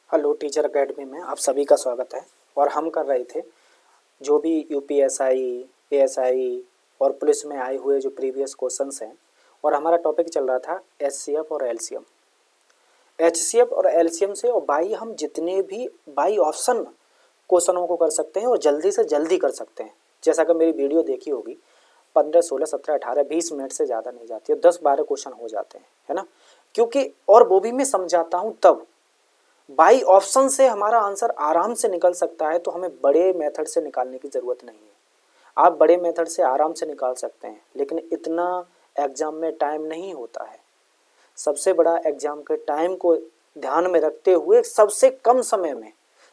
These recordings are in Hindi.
हेलो टीचर अकेडमी में आप सभी का स्वागत है। और हम कर रहे थे जो भी यूपीएसआई, एएसआई और पुलिस में आए हुए जो प्रीवियस क्वेश्चंस हैं, और हमारा टॉपिक चल रहा था एचसीएफ और एलसीएम। एचसीएफ और एलसीएम से और बाई हम जितने भी बाई ऑप्शन क्वेश्चनों को कर सकते हैं और जल्दी से जल्दी कर सकते हैं। जैसा कि मेरी वीडियो देखी होगी, 15, 16, 17, 18, 20 मिनट से ज़्यादा नहीं जाती है, 10-12 क्वेश्चन हो जाते हैं, है ना। क्योंकि और वो भी मैं समझाता हूँ तब बाई ऑप्शन से हमारा आंसर आराम से निकल सकता है, तो हमें बड़े मेथड से निकालने की ज़रूरत नहीं है। आप बड़े मेथड से आराम से निकाल सकते हैं, लेकिन इतना एग्ज़ाम में टाइम नहीं होता है। सबसे बड़ा एग्ज़ाम के टाइम को ध्यान में रखते हुए सबसे कम समय में,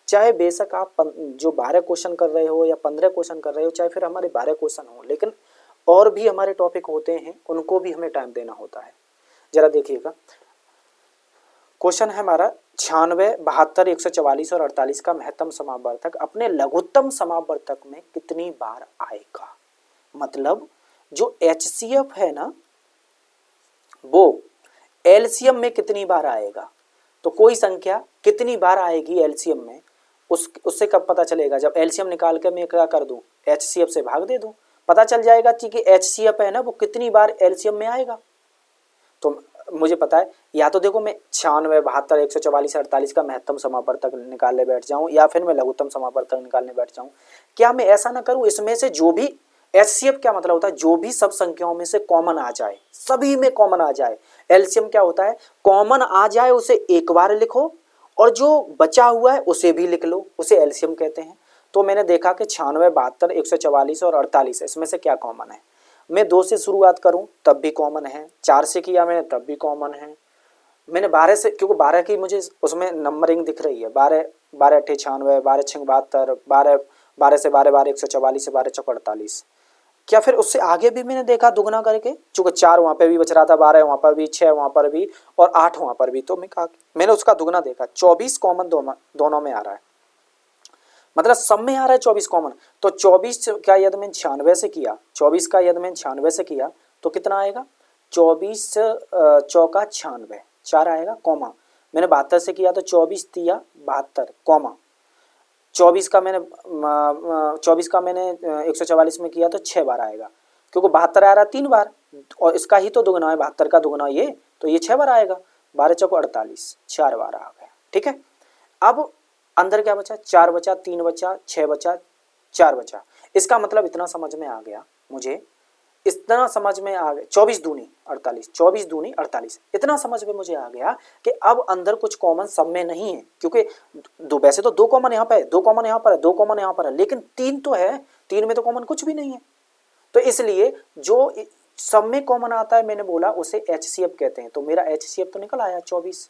चाहे बेशक आप जो 12 क्वेश्चन कर रहे हो या 15 क्वेश्चन कर रहे हो, चाहे फिर हमारे 12 क्वेश्चन हो, लेकिन और भी हमारे टॉपिक होते हैं, उनको भी हमें टाइम देना होता है। ज़रा देखिएगा, क्वेश्चन है हमारा 96, 72, 144 और 48 का महत्तम समापवर्तक अपने लघुत्तम समापवर्तक में कितनी बार आएगा। मतलब जो एचसीएफ है ना, वो एलसीएम में कितनी बार आएगा। तो कोई संख्या कितनी बार आएगी एलसीएम में, उससे कब पता चलेगा। जब एलसीएम निकाल के मैं क्या कर दूं, एचसीएफ से भाग दे दूं, पता चल जाएगा कि एचसीएफ है ना, वो कितनी बार एलसीएम में आएगा। तो मुझे पता है, या तो देखो मैं 96, 72, 144, 48 का महत्तम समापवर्तक निकालने बैठ जाऊं, या फिर मैं लघुत्तम समापवर्तक निकालने बैठ जाऊं। क्या मैं ऐसा ना करूं, इसमें से जो भी एचसीएफ क्या मतलब होता है, जो भी सब संख्याओं में से कॉमन आ जाए, सभी में कॉमन आ जाए। एलसीएम क्या होता है, कॉमन आ जाए उसे एक बार लिखो, और जो बचा हुआ है उसे भी लिख लो, उसे एलसीएम कहते हैं। तो मैंने देखा कि 96, 72, 144 और 48, इसमें से क्या कॉमन है। मैं 2 से शुरुआत करूं तब भी कॉमन है, 4 से किया मैंने तब भी कॉमन है, मैंने 12 से, क्योंकि 12 की मुझे उसमें नंबरिंग दिख रही है, 12, 12 अट्ठे 96, 12 छः 72, 12, 12 से 12, 12 144 से 12 चौक 48। क्या फिर उससे आगे भी मैंने देखा दुगना करके, चूंकि 4 वहाँ पे भी बच रहा था, 12 वहाँ पर भी, 6 वहाँ पर भी और 8 वहाँ पर भी, तो मैं कहा मैंने उसका दुगना देखा, 24 कॉमन दोनों में आ रहा है। मतलब सब में आ रहा है 24 कॉमन। तो 24 का यदि मैंने 96 से किया, 24 का यदि मैंने 96 से किया तो कितना आएगा, 24 चौका 96, 4 आएगा, कॉमा मैंने 72 से किया तो 24 तिया 72, कॉमा 24 का मैंने 144 में किया तो 6 बार आएगा, क्योंकि 72 आ रहा है 3 बार, और इसका ही तो दुगना है, 72 का दुगना ये, तो ये 6 बार आएगा, 12 चौक 48, 4 बार आ गया। ठीक है, अब अंदर क्या बचा, 4 बचा, 3 बचा, 6 बचा, 4 बचा। इसका मतलब इतना समझ में आ गया मुझे, इतना समझ में आ गया, 24 दूनी 48, 24 दूनी 48, इतना समझ में मुझे आ गया कि अब अंदर कुछ कॉमन सब में नहीं है, क्योंकि दो, वैसे तो 2 कॉमन यहाँ पे है, 2 कॉमन यहाँ पर है, 2 कॉमन यहाँ पर है, लेकिन 3 तो है, 3 में तो कॉमन कुछ भी नहीं है। तो इसलिए जो सब में कॉमन आता है, मैंने बोला उसे एचसीएफ कहते हैं। तो मेरा एचसीएफ तो निकल आया 24।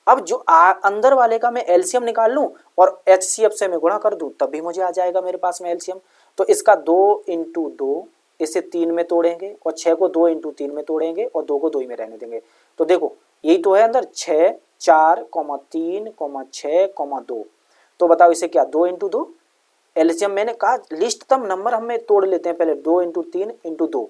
अब जो अंदर वाले का मैं एलसीएम निकाल लूं और एचसीएफ से मैं गुणा कर दूं, तब भी मुझे आ जाएगा मेरे पास में एलसीएम। तो इसका 2 इंटू 2, इसे 3 में तोड़ेंगे, और 6 को 2 इंटू 3 में तोड़ेंगे, और 2 को 2 ही में रहने देंगे। तो देखो यही तो है अंदर, 6, 4, 3, 6, 2। तो बताओ इसे क्या, 2 इंटू 2 एलसीएम, मैंने कहा लिस्टतम नंबर हमें तोड़ लेते हैं पहले, 2 इंटू 3 इंटू 2।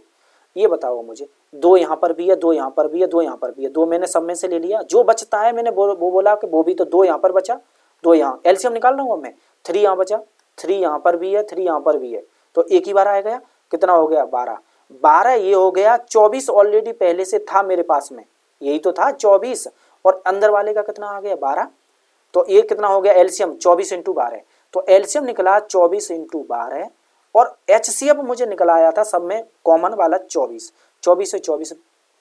ये बताओ मुझे, 2 यहाँ पर भी है, 2 यहाँ पर भी है, 2 यहाँ पर भी है, 2 मैंने सब में से ले लिया, जो बचता है मैंने वो बोला कि वो भी, तो 2 यहाँ पर बचा, 2 यहाँ, एलसीएम निकाल रहा हूँ मैं, 3 यहाँ बचा, 3 यहाँ पर भी है, 3 यहाँ पर भी है, तो एक ही बार आ गया, कितना हो गया 12, 12 ये हो गया, 24 ऑलरेडी पहले से था मेरे पास में, यही तो था 24, और अंदर वाले का कितना आ गया 12, तो ये कितना हो गया एलसीएम, 24 इंटू 12, तो एलसीएम निकला 24 इंटू 12, और एचसीएफ मुझे निकल आया था सब में कॉमन वाला 24, 24 से 24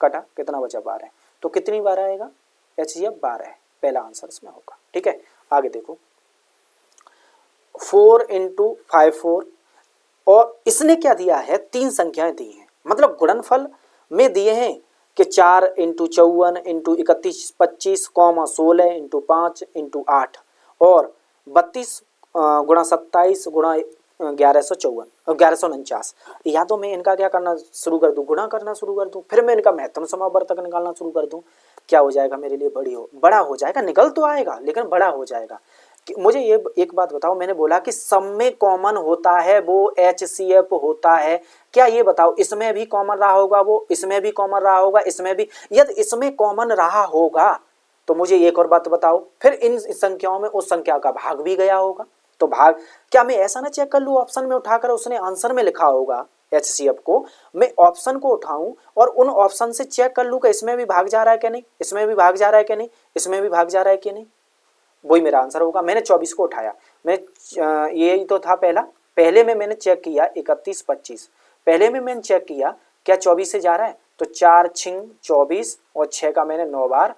कटा, कितना बचा 12, तो कितनी बार आएगा एचसीएफ 12, पहला आंसर इसमें होगा। ठीक है, आगे देखो, 4 इंटू 5 4, और इसने क्या दिया है, 3 संख्याएं दी हैं, मतलब गुणनफल में दिए हैं कि 4 into 54 into 31 25 comma 16 into 5 into 8 और 32 गुणा 27 गुणा 1154 और 1149। या तो मैं इनका क्या करना शुरू कर दूं, गुणा करना शुरू कर दूं, फिर मैं इनका महत्तम समापवर्तक निकालना शुरू कर दूं, क्या हो जाएगा मेरे लिए, बड़ा हो जाएगा, निकल तो आएगा लेकिन बड़ा हो जाएगा। मुझे ये एक बात बताओ, मैंने बोला कि सब में कॉमन होता है वो एचसीएफ होता है, क्या ये बताओ इसमें भी कॉमन रहा होगा, वो इसमें भी कॉमन रहा होगा, इसमें भी, यदि इसमें कॉमन रहा होगा तो मुझे एक और बात बताओ, फिर इन संख्याओं में उस संख्या का भाग भी गया होगा, तो भाग क्या मैं ऐसा ना चेक कर लूँ ऑप्शन में उठाकर उसने आंसर में लिखा होगा HCF को, मैं ऑप्शन को उठाऊं और उन ऑप्शन से चेक कर लूँ कि इसमें भी भाग जा रहा है कि नहीं, इसमें भी भाग जा रहा है कि नहीं, इसमें भी भाग जा रहा है कि नहीं, वही मेरा आंसर होगा। मैंने 24 को उठाया, मैं यही तो था पहला, पहले में मैंने चेक किया 31 25, पहले में मैंने चेक किया क्या 24 से जा रहा है, तो 4 छिंग 24 और 6 का मैंने 9 बार,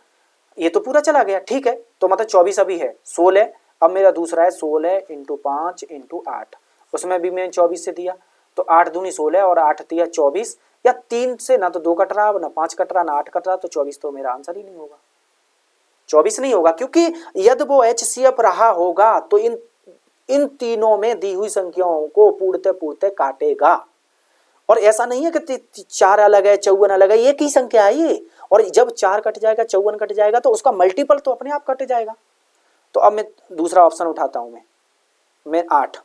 ये तो पूरा चला गया, ठीक है। तो मतलब 24 अभी है 16, अब मेरा दूसरा है 16 × 5 × 8, उसमें भी मैंने 24 से दिया, तो 8 दूनी 16 और 8 दिया 24, या 3 से ना तो 2 कट रहा ना 5 कट रहा ना 8 कट रहा, तो 24 तो मेरा आंसर ही नहीं होगा, 24 नहीं होगा, क्योंकि यदि वो HCF रहा होगा तो इन तीनों में दी हुई संख्याओं को पूर्णते पूर्णते काटेगा। और ऐसा नहीं है कि 4 अलग है 54 अलग है, एक ही संख्या है ये, और जब 4 कट जाएगा 54 कट जाएगा तो उसका मल्टीपल तो अपने आप कट जाएगा। तो अब मैं दूसरा ऑप्शन उठाता हूं, मैं 8,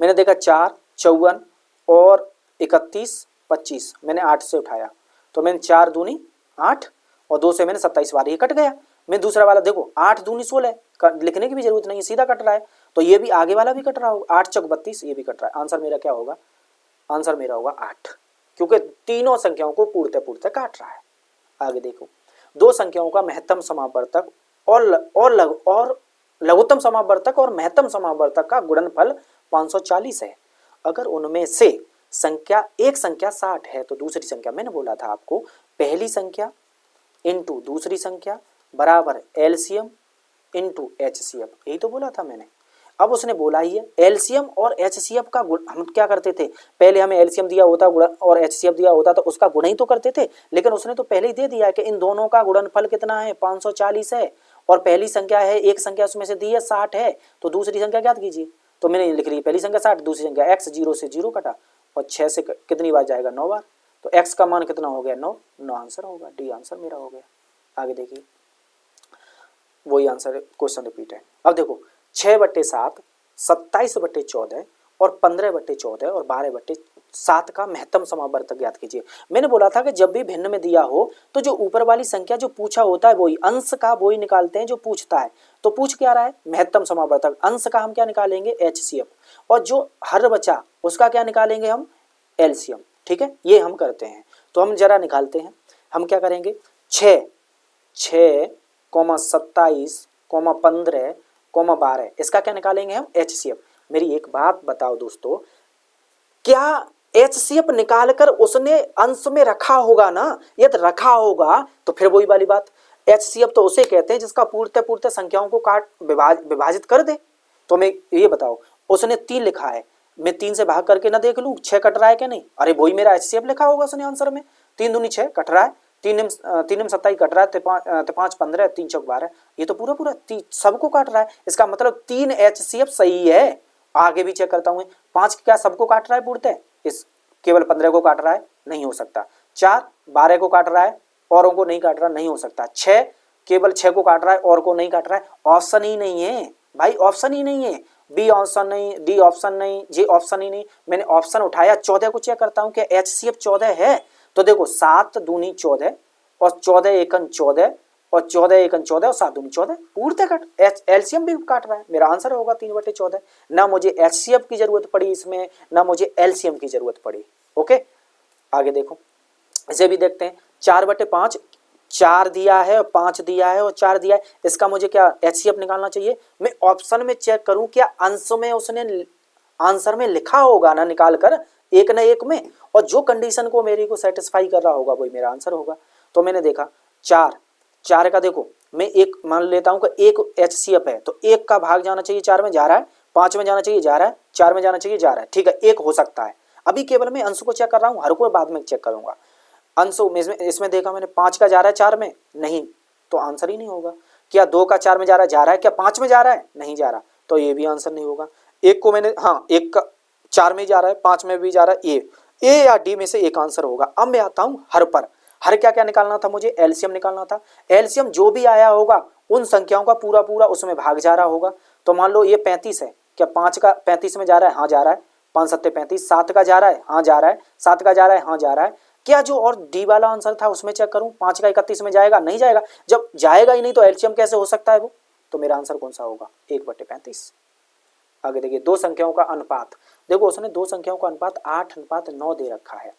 मैंने देखा 4 54 और 31 25, मैंने 8 से उठाया, तो मैंने 4 दूनी 8 और 2 से मैंने 27 बार, ये कट गया। मैं दूसरा वाला देखो 8 दूनी 16, लिखने की भी जरूरत नहीं, सीधा कट रहा है, तो ये भी आगे वाला भी कट रहा होगा, 8 चौक 32, ये भी कट रहा है। आंसर मेरा क्या होगा, आंसर मेरा होगा 8, क्योंकि तीनों संख्याओं को पूर्णतः पूर्णतः काट रहा है। आगे देखो, दो संख्याओं का महत्तम समावर्तक और लघुत्तम समावर्तक और महत्तम समावर्तक का गुणनफल 540 है। अगर उनमें से एक संख्या 60 है तो दूसरी संख्या, मैंने बोला था आपको, पहली संख्या इंटू दूसरी संख्या बराबर LCM इंटू HCF, यही तो बोला था मैंने। अब उसने बोला ही है LCM और HCF का गुण, हम क्या करते थे, पहले हमें LCM दिया होता और HCF दिया होता तो उसका गुण ही तो करते थे, लेकिन उसने तो पहले ही दे दिया है कि इन दोनों का गुणनफल कितना है 540 है, और पहली संख्या है, एक संख्या उसमें से दी है 60 है, तो दूसरी संख्या ज्ञात कीजिए। तो मैंने लिख ली पहली संख्या 60, दूसरी संख्या x, 0 से 0 कटा और 6 से कितनी बार जाएगा 9 बार, तो x का मान कितना हो गया 9, 9 आंसर होगा, डी आंसर मेरा हो गया। आगे देखिए, वही आंसर क्वेश्चन रिपीट है। अब देखो 6/7, 27/14 और 15/14 और 12/7 का महत्तम समावर्तक ज्ञात कीजिए। मैंने बोला था कि जब भी भिन्न में दिया हो तो जो ऊपर वाली संख्या जो पूछा होता है वही अंश का वही निकालते हैं जो पूछता है। तो पूछ क्या रहा है, महत्तम समावर्तक, अंश का हम क्या निकालेंगे HCF, और जो हर बचा उसका क्या निकालेंगे हम LCM, ठीक है, ये हम करते हैं। तो हम जरा निकालते हैं, हम क्या करेंगे 6, 27, 15, 12, इसका क्या निकालेंगे हम HCF। मेरी एक बात बताओ दोस्तों, क्या HCF निकालकर उसने अंश में रखा होगा ना, यदि रखा होगा तो फिर वही वाली बात, HCF तो उसे कहते हैं जिसका पूर्णतः संख्याओं को काट विभाजित कर दे। तो मैं ये बताओ, उसने 3 लिखा है, मैं 3 से भाग करके ना देख लूँ 6 कट रहा है क्या नहीं, अरे वही मेरा HCF लिखा होगा उसने आंसर में, 3 दूनी 6 कट रहा है, 3 निम 27 कट रहा है, 5 15, 3 चौक 12, ये तो पूरा सबको काट रहा है। इसका मतलब 3 HCF सही है। आगे भी चेक करता हूँ, 5 क्या सबको काट रहा है पूर्णतः, इस केवल 15 को काट रहा है, नहीं हो सकता। 4 12 को काट रहा है, औरों को नहीं काट रहा, नहीं हो सकता। 6 केवल 6 को काट रहा है और को नहीं काट रहा है, ऑप्शन ही नहीं है भाई, ऑप्शन ही नहीं है। बी ऑप्शन नहीं, डी ऑप्शन नहीं, जे ऑप्शन ही नहीं। मैंने ऑप्शन उठाया, 14 को चेक करता हूँ कि HCF 14 है, तो देखो 7 दूनी 14 और 14 एकन 14 और 14 एकन 14 और 7 दूनी 14, पूर्णतः कट, LCM भी काट रहा है, मेरा आंसर होगा 3/14। ना मुझे HCF की जरूरत पड़ी इसमें, ना मुझे LCM की जरूरत पड़ी। ओके, आगे देखो, इसे भी देखते हैं। 4/5, 4 दिया है और 5 दिया है और 4 दिया है, इसका मुझे क्या HCF निकालना चाहिए। मैं ऑप्शन में चेक करूं क्या अंश में उसने आंसर में लिखा होगा ना, निकाल कर एक न एक में, और जो कंडीशन को मेरी को सेटिस्फाई कर रहा होगा वही मेरा आंसर होगा। तो मैंने देखा 4 का देखो, मैं एक मान लेता हूं कि एक HCF है, तो एक का भाग जाना चाहिए 4 में, जा रहा है, 5 में जाना चाहिए, जा रहा है, 4 में जाना चाहिए, जा रहा है, ठीक है, एक हो सकता है। अभी केवल मैं अंश को चेक कर रहा हूँ, हर को बाद में चेक करूंगा। अंश इसमें देखा मैंने 5 का जा रहा है 4 में, नहीं, तो आंसर ही नहीं होगा। क्या 2 का 4 में जा रहा है, क्या 5 में जा रहा है, नहीं जा रहा, तो ये भी आंसर नहीं होगा। एक को मैंने, हाँ, एक का 4 में जा रहा है, 5 में भी जा रहा है, ए या डी में से एक आंसर होगा। अब मैं आता हूं हर पर, हर क्या क्या निकालना था मुझे, LCM निकालना था। LCM जो भी आया होगा उन संख्याओं का पूरा पूरा उसमें भाग जा रहा होगा। तो मान लो ये 35 है, क्या 5 का 35 में जा रहा है, हाँ जा रहा है, 5 7 35, 7 का जा रहा है, हाँ जा रहा है, 7 का जा रहा है, हाँ जा रहा है, क्या जो और डी वाला आंसर था उसमें चेक करूं, 5 का 31 में जाएगा, नहीं जाएगा। जब जाएगा ही नहीं तो एलसीएम कैसे हो सकता है वो, तो मेरा आंसर कौन सा होगा, 1/35। आगे देखिए, दो संख्याओं का अनुपात, देखो उसने दो संख्याओं का अनुपात 8:9 दे रखा है,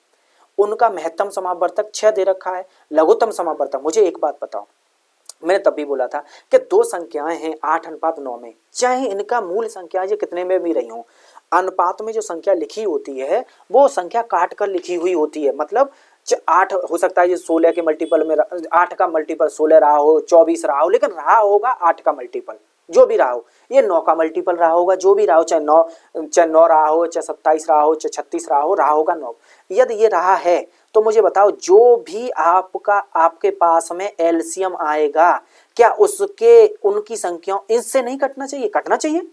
उनका महत्तम समापवर्तक 6 दे रखा है, लघुत्तम समापवर्तक। मुझे एक बात बताओ, मैंने तब भी बोला था कि दो संख्याएं हैं 8:9 में, चाहे इनका मूल संख्या ये कितने में भी रही हो, अनुपात में जो संख्या लिखी होती है वो संख्या काट कर लिखी हुई होती है। मतलब 8 हो सकता है ये 16 के मल्टीपल में, 8 का मल्टीपल 16 रहा हो, 24 रहा हो, लेकिन रहा होगा 8 का मल्टीपल जो भी रहा हो, ये 9 का मल्टीपल रहा होगा जो भी रहा हो, चाहे 9 रहा हो, चाहे 27 रहा हो, चाहे 36 रहा होगा 9। यदि ये रहा है तो मुझे बताओ, जो भी आपके पास में एलसीएम आएगा, क्या उसके उनकी संख्याओं इससे नहीं कटना चाहिए, कटना चाहिए,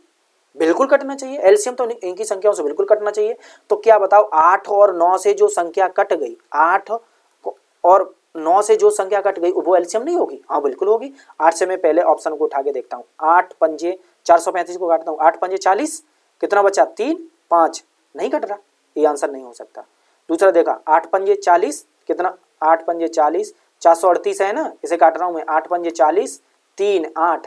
बिल्कुल कटना चाहिए, एलसीएम तो इनकी संख्याओं से बिल्कुल कटना चाहिए। तो क्या बताओ, 8 और 9 से जो संख्या कट गई, 8 और 9 से जो संख्या कट गई वो एलसीएम नहीं होगी, हाँ बिल्कुल होगी। 8 से मैं पहले ऑप्शन को उठा के देखता हूँ, 8 पंजे 435 को काटता हूँ, 8 पंजे 40, कितना बचा 3 5, नहीं कट रहा, ये आंसर नहीं हो सकता। दूसरा देखा, 8 पंजे 40, कितना 8 पंजे 40, 438 है ना, इसे काट रहा हूँ मैं, 8 पंजे 40, 3 8,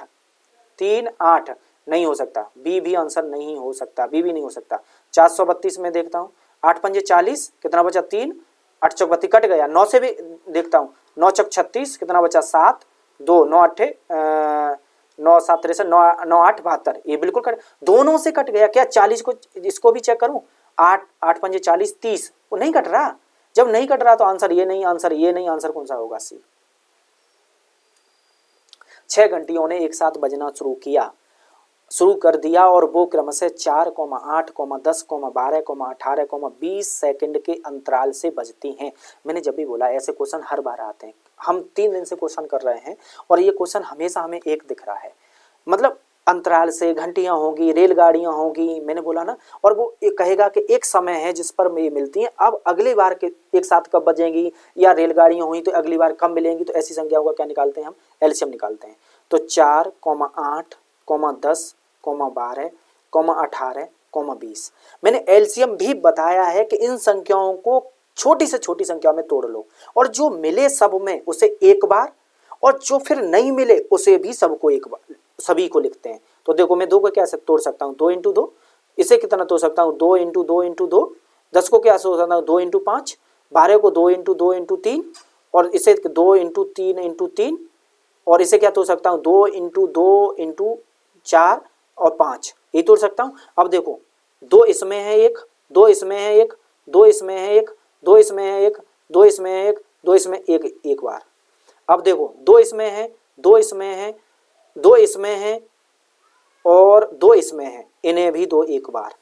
3 8, नहीं हो सकता, बी भी आंसर नहीं हो सकता, बी भी नहीं हो सकता। 432 में देखता हूँ, 8 पंजे 40, कितना बचा 3, 8 चौक 32 कट गया। 9 से भी देखता हूँ, 9 चौक 36, कितना बचा 7, 2 9 8 9 7 63, 9 8 72, ये बिल्कुल कट, दोनों से कट गया। क्या 40 को इसको भी चेक करूँ, 8 पंजे 40 30, वो नहीं कट रहा। जब नहीं कट रहा तो आंसर ये नहीं, आंसर ये नहीं, आंसर कौन सा होगा, सी। 6 घंटियों ने एक साथ बजना शुरू कर दिया और वो क्रमशः 4, 8, 10, 12, 18, 20 सेकंड के अंतराल से बजती हैं। मैंने जब भी बोला ऐसे क्वेश्चन हर बार आते हैं, हम 3 दिन से क्वेश्चन कर रहे हैं और ये क्वेश्चन हमेशा हमें एक दिख रहा है, मतलब अंतराल से घंटियां होंगी, रेलगाड़ियां होंगी, मैंने बोला ना। और वो एक कहेगा कि एक समय है जिस पर ये मिलती हैं, अब अगली बार के एक साथ कब बजेंगी, या रेलगाड़ियां हुई तो अगली बार कब मिलेंगी, तो ऐसी संख्याओं का क्या निकालते हैं हम, एलसीएम निकालते हैं। तो 4, 8, 10, 12, 18, 20, मैंने एलसीएम भी बताया है कि इन संख्याओं को छोटी से छोटी संख्या में तोड़ लो और जो मिले सब में उसे एक बार, और जो फिर नहीं मिले उसे भी सबको एक बार, सभी को लिखते हैं। तो देखो मैं 2 को कैसे तोड़ सकता हूँ, 2 × 2, इसे कितना तोड़ सकता हूँ, 2 × 2 × 2, 10 को क्या तोड़ सकता हूँ, 2 × 5, 12 को 2 × 2 × 3, और इसे 2 × 3 × 3, और इसे क्या तोड़ सकता हूँ, 2 × 2 × 4 और 5, ये तोड़ सकता हूँ। अब देखो 2 इसमें है एक, 2 इसमें है एक, 2 इसमें है एक, 2 इसमें है एक, 2 इसमें है एक, 2 इसमें एक बार। अब देखो 2 इसमें है, 2 इसमें है, 2 इसमें है और 2 इसमें है, इन्हें भी 2 एक बार,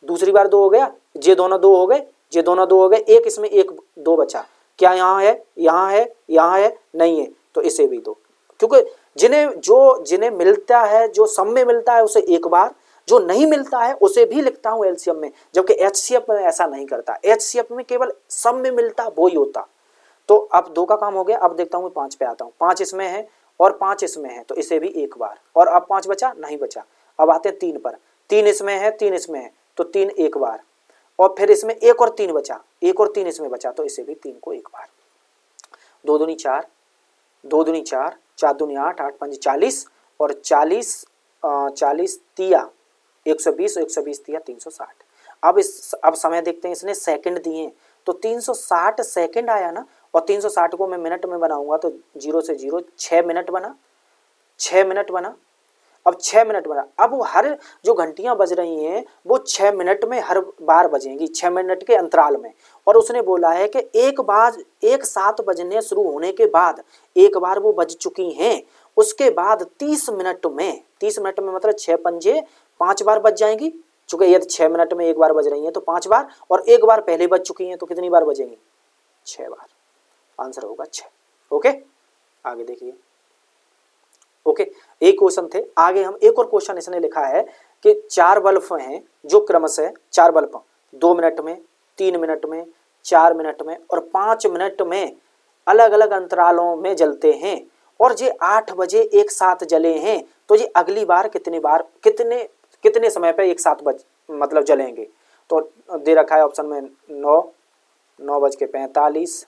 दूसरी बार 2 हो गया, ये दोनों 2 हो गए, ये दोनों 2 हो गए, एक इसमें 1 2 बचा, क्या यहाँ है, यहाँ है, यहाँ है, नहीं है, तो इसे भी 2, क्योंकि जिन्हें मिलता है, जो सम में मिलता है उसे एक बार, जो नहीं मिलता है उसे भी लिखता हूँ एलसीएम में, जबकि एचसीएफ में ऐसा नहीं करता, एचसीएफ में केवल सम में मिलता वो ही होता। तो अब 2 का काम हो गया, अब देखता हूँ मैं 5 पे आता हूँ, 5 इसमें है और 5 इसमें है, तो इसे भी एक बार, और अब 5 बचा, नहीं बचा। अब आते हैं 3 पर, 3 इसमें है, 3 इसमें है, तो 3 एक बार, और फिर इसमें 1 और 3 बचा, 1 और 3 इसमें बचा, तो इसे भी 3 को एक बार। 2 दूनी 4, 2 दूनी 4, 4 दूनी 8, 8 5 40, और 40 तिया 120, 120 तिया 360। अब समय देखते हैं, इसने सेकंड दिए हैं, तो 360 सेकंड आया ना, और 360 को मैं मिनट में बनाऊंगा तो 0 से 0 6 मिनट बना, 6 मिनट बना, अब 6 मिनट बना। अब वो हर जो घंटियां बज रही हैं वो 6 मिनट में हर बार बजेंगी, 6 मिनट के अंतराल में, और उसने बोला है कि एक साथ बजने शुरू होने के बाद एक बार वो बज चुकी हैं, उसके बाद 30 मिनट में, 30 मिनट में मतलब 6 पंजे 5 बार बज जाएंगी, चूंकि यदि 6 मिनट में एक बार बज रही हैं तो 5 बार, और एक बार पहले बज चुकी हैं तो कितनी बार बजेंगी, 6 बार, आंसर होगा 6। ओके, आगे देखिए। ओके, एक क्वेश्चन थे, आगे हम एक और क्वेश्चन इसने लिखा है कि 4 बल्ब हैं जो क्रमशः 4 बल्ब 2 मिनट में, 3 मिनट में, 4 मिनट में और 5 मिनट में अलग अलग अंतरालों में जलते हैं, और ये 8 बजे एक साथ जले हैं, तो ये अगली बार कितने समय पे एक साथ मतलब जलेंगे। तो दे रखा है ऑप्शन में 9, 9:45,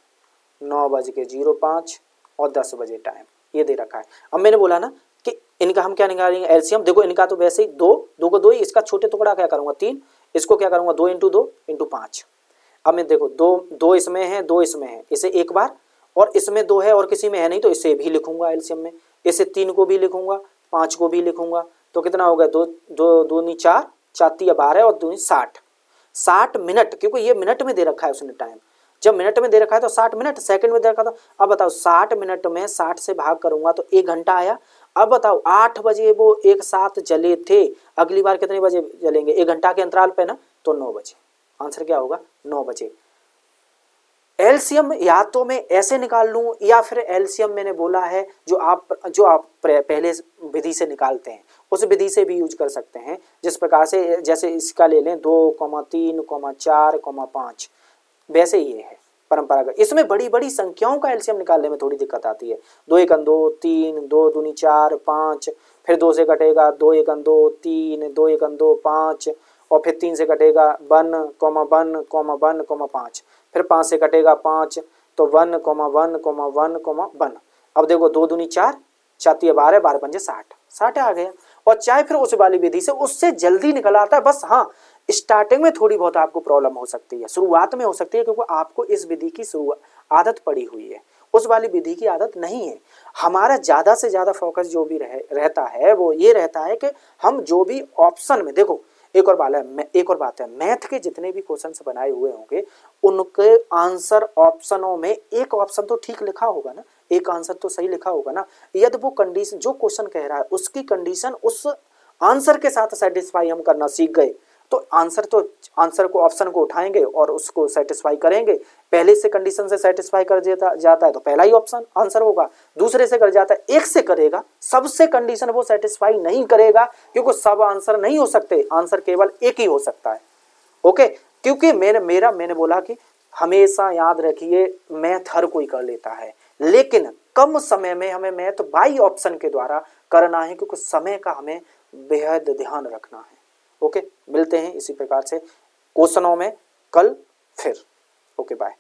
9:05 और 10 बजे टाइम, ये दे रखा है। अब मैंने बोला ना कि इनका हम क्या निकालेंगे एलसीएम। देखो इनका तो वैसे ही दो को दो ही, इसका छोटे टुकड़ा क्या करूँगा 3, इसको क्या करूँगा 2 × 2 × 5। अब मैं देखो दो इसमें है, 2 इसमें है, इसे एक बार, और इसमें 2 है और किसी में है नहीं तो इसे भी लिखूंगा एलसीएम में, इसे 3 को भी लिखूंगा, 5 को भी लिखूंगा। तो कितना हो गया 2 4 4 12 और 2 60, 60 मिनट, क्योंकि ये मिनट में दे रखा है उसने टाइम। जब मिनट में दे रखा है तो 60 मिनट, सेकंड में दे रखा था। अब बताओ 60 मिनट में 60 से भाग करूंगा तो 1 घंटा आया। अब बताओ 8 बजे वो एक साथ जले थे, अगली बार कितने बजे जलेंगे 1 घंटा के अंतराल पे ना, तो 9 बजे। आंसर क्या होगा 9 बजे। एलसीएम या तो मैं ऐसे निकाल लूं या फिर एलसीएम मैंने बोला है जो आप पहले विधि से निकालते हैं उस विधि से भी यूज कर सकते हैं। जिस प्रकार से जैसे इसका ले लें 2, 3, 4, 5, वैसे ये है परंपरागत। इसमें बड़ी बड़ी संख्याओं का एलसीएम निकालने में थोड़ी दिक्कत आती है। 2 × 2 3, 2 दूनी 4 5, फिर 2 से कटेगा 2 × 2 3, 2 × 2 5, और फिर 3 से कटेगा 1, 1, 1, 5, फिर 5 से कटेगा 5 तो 1, 1, 1, 1। अब देखो 2 दूनी 4, 4 12, 12 पंजे 60, 60 आ गया। और चाहे फिर उस वाली विधि से उससे जल्दी निकल आता है। बस हाँ स्टार्टिंग में थोड़ी बहुत आपको प्रॉब्लम हो सकती है, शुरुआत में हो सकती है, क्योंकि आपको इस विधि की आदत पड़ी हुई है, उस वाली विधि की आदत नहीं है। हमारा ज़्यादा से ज़्यादा फोकस जो भी रहता है वो ये रहता है कि हम जो भी ऑप्शन में, देखो एक और बात है मैथ के जितने भी क्वेश्चंस बनाए हुए होंगे उनके आंसर ऑप्शनों में एक ऑप्शन तो ठीक लिखा होगा ना, एक आंसर तो सही लिखा होगा ना। यदि वो कंडीशन जो क्वेश्चन कह रहा है उसकी कंडीशन उस आंसर के साथ सेटिस्फाई हम करना सीख गए तो आंसर को ऑप्शन को उठाएंगे और उसको सेटिस्फाई करेंगे। पहले से कंडीशन से सेटिस्फाई कर जाता है तो पहला ही ऑप्शन आंसर होगा, दूसरे से कर जाता है एक से करेगा, सबसे कंडीशन वो सेटिस्फाई नहीं करेगा, क्योंकि सब आंसर नहीं हो सकते, आंसर केवल एक ही हो सकता है। ओके, क्योंकि मैंने बोला कि हमेशा याद रखिए मैथ हर कोई कर लेता है, लेकिन कम समय में हमें मैथ बाई ऑप्शन के द्वारा करना है, क्योंकि समय का हमें बेहद ध्यान रखना है। ओके, मिलते हैं इसी प्रकार से क्वेश्चनों में कल फिर। Okay bye.